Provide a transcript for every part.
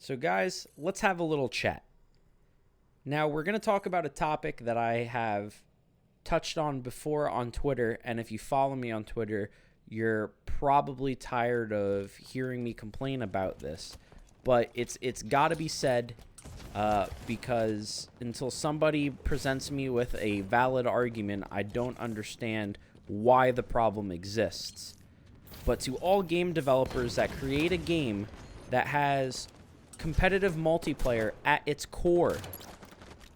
So, guys, let's have a little chat. Now, we're going to talk about a topic that I have touched on before on Twitter, and if you follow me on Twitter, you're probably tired of hearing me complain about this. But it's got to be said because until somebody presents me with a valid argument, I don't understand why the problem exists. But to all game developers that create a game that has competitive multiplayer at its core,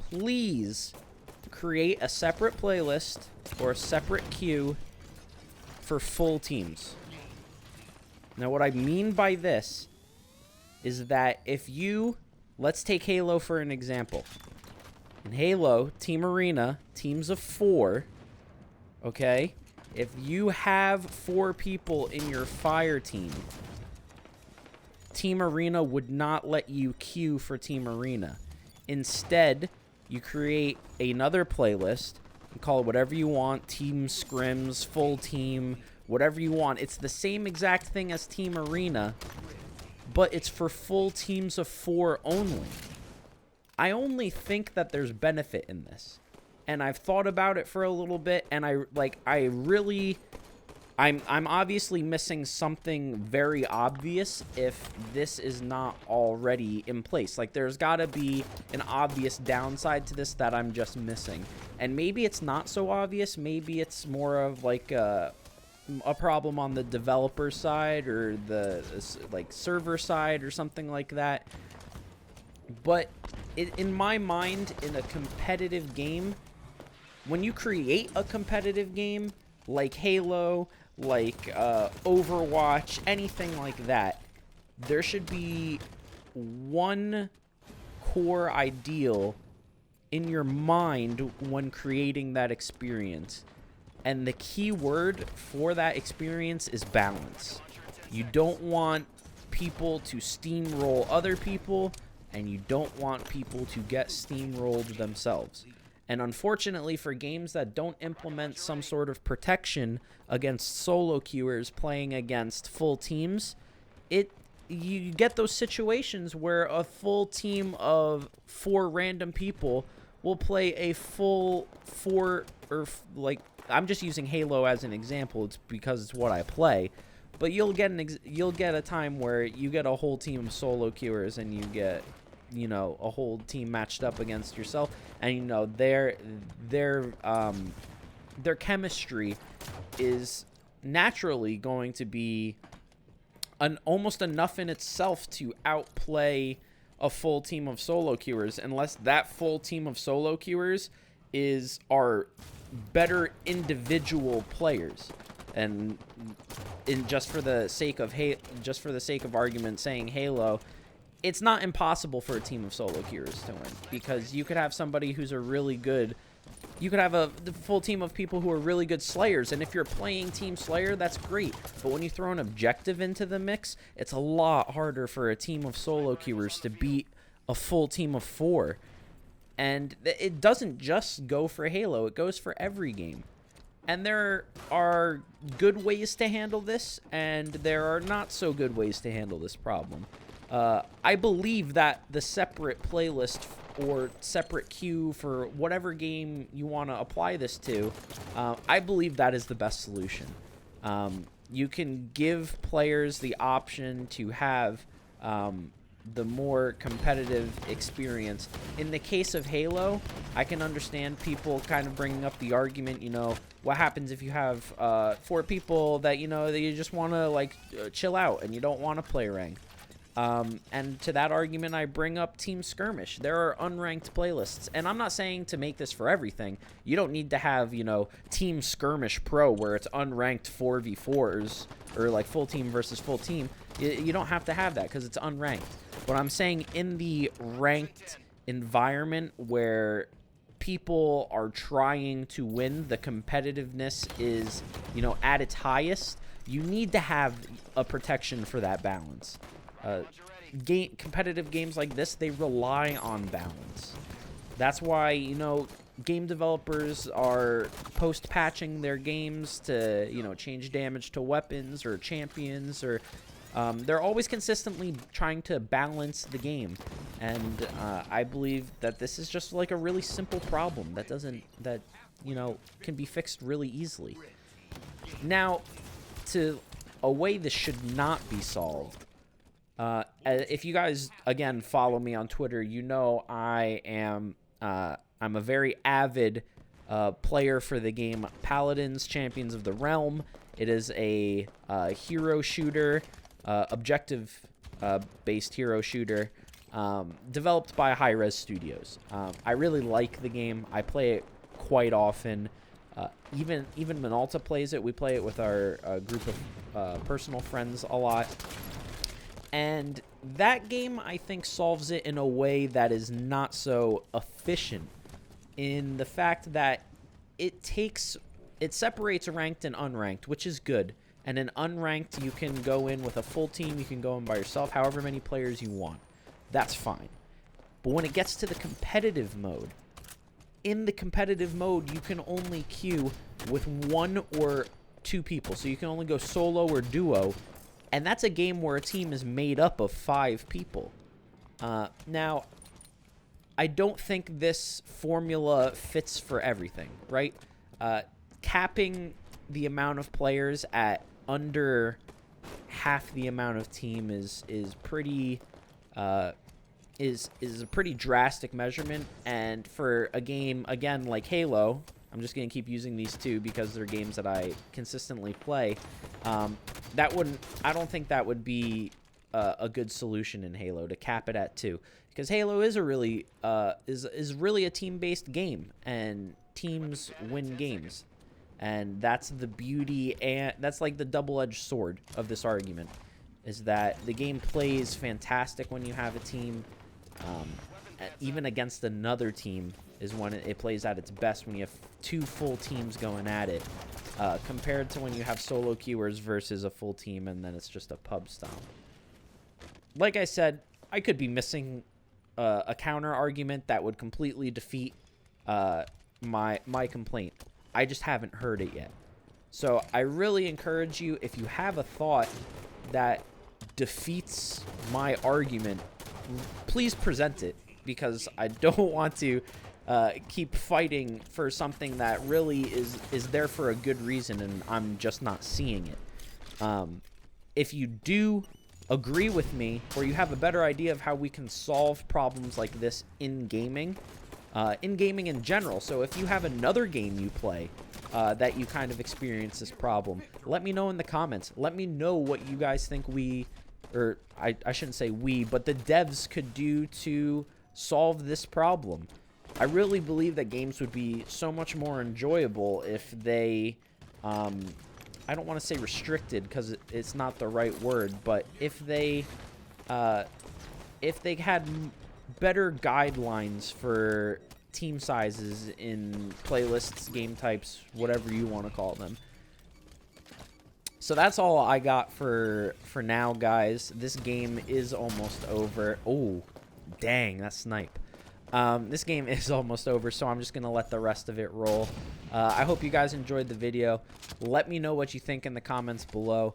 please create a separate playlist or a separate queue for full teams. Now, what I mean by this is that if you, let's take Halo for an example. In Halo, Team Arena, teams of 4, okay? If you have 4 people in your fire team, Team Arena would not let you queue for Team Arena. Instead, you create another playlist and call it whatever you want, Team Scrims, Full Team, whatever you want. It's the same exact thing as Team Arena, but it's for full teams of 4 only. I only think that there's benefit in this. And I've thought about it for a little bit, and I'm obviously missing something very obvious if this is not already in place. Like, there's got to be an obvious downside to this that I'm just missing. And maybe it's not so obvious. Maybe it's more of like a problem on the developer side or the server side or something like that. But in my mind, in a competitive game, when you create a competitive game like Halo, like Overwatch, anything like that, there should be one core ideal in your mind when creating that experience. And the key word for that experience is balance. You don't want people to steamroll other people, and you don't want people to get steamrolled themselves. And unfortunately, for games that don't implement some sort of protection against solo queuers playing against full teams, you get those situations where a full team of 4 random people will play a full 4 I'm just using Halo as an example. It's because it's what I play. But you'll get a time where you get a whole team of solo queuers and you get a whole team matched up against yourself, and their chemistry is naturally going to be almost enough in itself to outplay a full team of solo queuers, unless that full team of solo queuers are better individual players. And just for the sake of argument, saying Halo, it's not impossible for a team of solo queuers to win, because you could have somebody who's you could have a full team of people who are really good slayers, and if you're playing Team Slayer, that's great. But when you throw an objective into the mix, it's a lot harder for a team of solo queuers to beat a full team of 4. And it doesn't just go for Halo, it goes for every game. And there are good ways to handle this, and there are not so good ways to handle this problem. I believe that the separate playlist or separate queue for whatever game you want to apply this to, I believe that is the best solution. You can give players the option to have the more competitive experience. In the case of Halo, I can understand people kind of bringing up the argument, what happens if you have 4 people that, that you just want to, chill out and you don't want to play ranked. And to that argument, I bring up Team Skirmish. There are unranked playlists, and I'm not saying to make this for everything. You don't need to have, Team Skirmish Pro where it's unranked 4v4s or full team versus full team. You don't have to have that because it's unranked. But I'm saying in the ranked environment where people are trying to win, the competitiveness is, at its highest, you need to have a protection for that balance. Competitive games like this, they rely on balance. That's why, game developers are post-patching their games to, change damage to weapons or champions or They're always consistently trying to balance the game, and I believe that this is just like a really simple problem that can be fixed really easily. Now, a way this should not be solved. If you guys again follow me on Twitter, you know I'm a very avid player for the game Paladins Champions of the Realm. It is a hero shooter, objective based hero shooter, developed by Hi-Rez Studios. I really like the game. I play it quite often. Even Minolta plays it. We play it with our group of personal friends a lot. And that game, I think, solves it in a way that is not so efficient, in the fact that it separates ranked and unranked, which is good. And in unranked, you can go in with a full team. You can go in by yourself, however many players you want. That's fine. But when it gets to the competitive mode, in the competitive mode, you can only queue with 1 or 2 people. So you can only go solo or duo. And that's a game where a team is made up of 5 people. Now, I don't think this formula fits for everything, right? Capping the amount of players at under half the amount of team is pretty is a pretty drastic measurement. And for a game again like Halo, I'm just gonna keep using these two because they're games that I consistently play. I don't think that would be a good solution in Halo, to cap it at 2, because Halo is a really is really a team-based game, and teams win games, and that's the beauty, and that's like the double-edged sword of this argument, is that the game plays fantastic when you have a team. Even against another team is when it plays at its best, when you have 2 full teams going at it, compared to when you have solo queuers versus a full team and then it's just a pub stomp. Like I said, I could be missing a counter argument that would completely defeat my complaint. I just haven't heard it yet. So I really encourage you, if you have a thought that defeats my argument, please present it, because I don't want to keep fighting for something that really is there for a good reason, and I'm just not seeing it. If you do agree with me, or you have a better idea of how we can solve problems like this in gaming in general, so if you have another game you play that you kind of experience this problem, let me know in the comments. Let me know what you guys think I shouldn't say we, but the devs could do to solve this problem. I really believe that games would be so much more enjoyable if they, I don't want to say restricted because it's not the right word, but if they had better guidelines for team sizes in playlists, game types, whatever you want to call them. So that's all I got for now, guys. This game is almost over. Oh, dang, that snipe. This game is almost over, so I'm just going to let the rest of it roll. I hope you guys enjoyed the video. Let me know what you think in the comments below.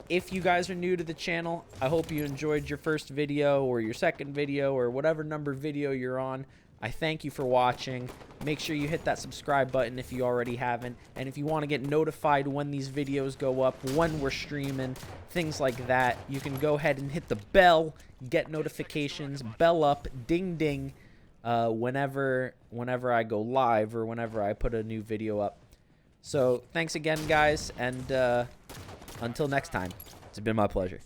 If you guys are new to the channel, I hope you enjoyed your first video or your second video or whatever number video you're on. I thank you for watching. Make sure you hit that subscribe button if you already haven't. And if you want to get notified when these videos go up, when we're streaming, things like that, you can go ahead and hit the bell, get notifications, bell up, ding ding, whenever I go live or whenever I put a new video up. So thanks again, guys, and until next time, it's been my pleasure.